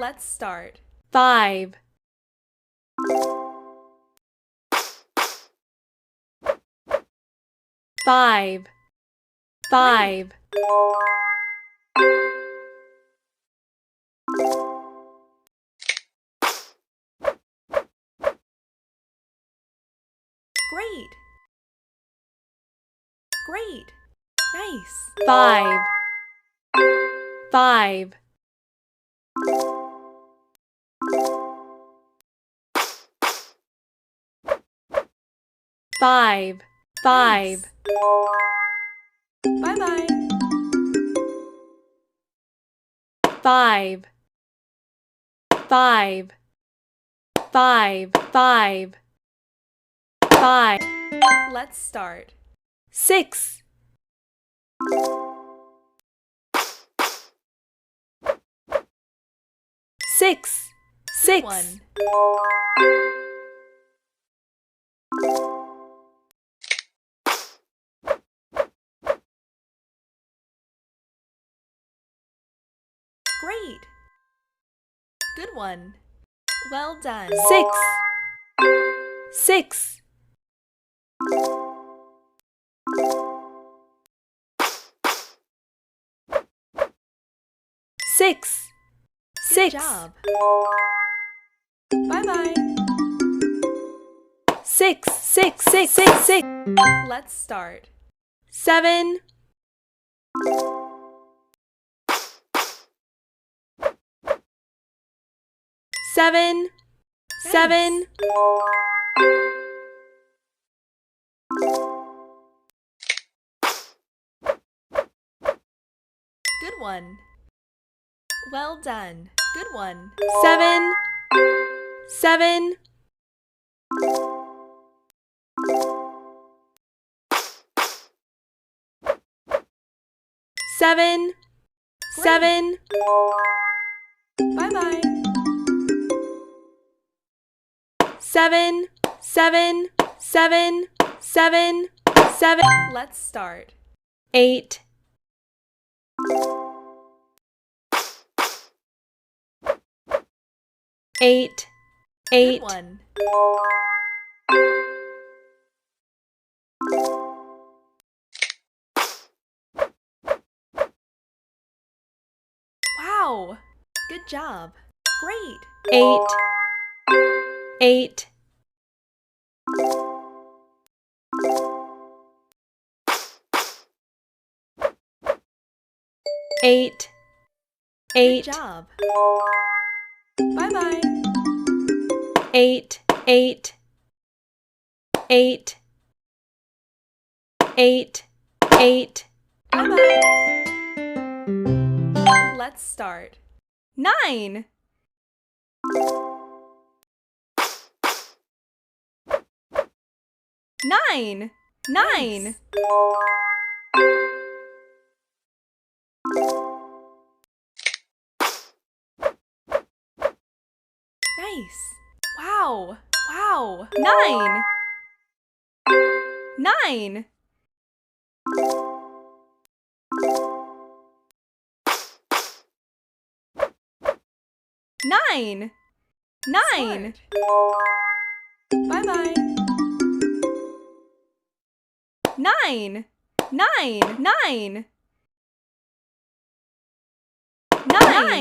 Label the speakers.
Speaker 1: Let's start.
Speaker 2: 5, 5, 5,
Speaker 1: Great. Great. Nice.
Speaker 2: 5, 5, 5, 5,
Speaker 1: Bye-bye.
Speaker 2: 5, 5, 5, 5, 5,
Speaker 1: Let's start.
Speaker 2: 6, 6, 6,
Speaker 1: 1. Great. Good one. Well done.
Speaker 2: 6, 6, 6,
Speaker 1: Good
Speaker 2: 6,
Speaker 1: job. Bye-bye.
Speaker 2: 6, 6, 6, 6, 6,
Speaker 1: Let's start.
Speaker 2: 7, 7, 7,
Speaker 1: Good one. Well done. Good one.
Speaker 2: 7, 7, 7, 7,
Speaker 1: Bye-bye.
Speaker 2: 7, 7, 7, 7, 7,
Speaker 1: Let's start.
Speaker 2: 8, 8,
Speaker 1: Good
Speaker 2: 8,
Speaker 1: one. Wow. Good job. Great.
Speaker 2: 8, 8, 8,
Speaker 1: Good
Speaker 2: 8,
Speaker 1: job. Bye-bye.
Speaker 2: 8, 8, 8, 8, 8,
Speaker 1: Bye-bye. Let's start.
Speaker 2: 9, 9, 9,
Speaker 1: Nice. Wow. Wow.
Speaker 2: 9, 9, 9, 9,
Speaker 1: Smart. Bye-bye.
Speaker 2: 9, 9, 9, 9.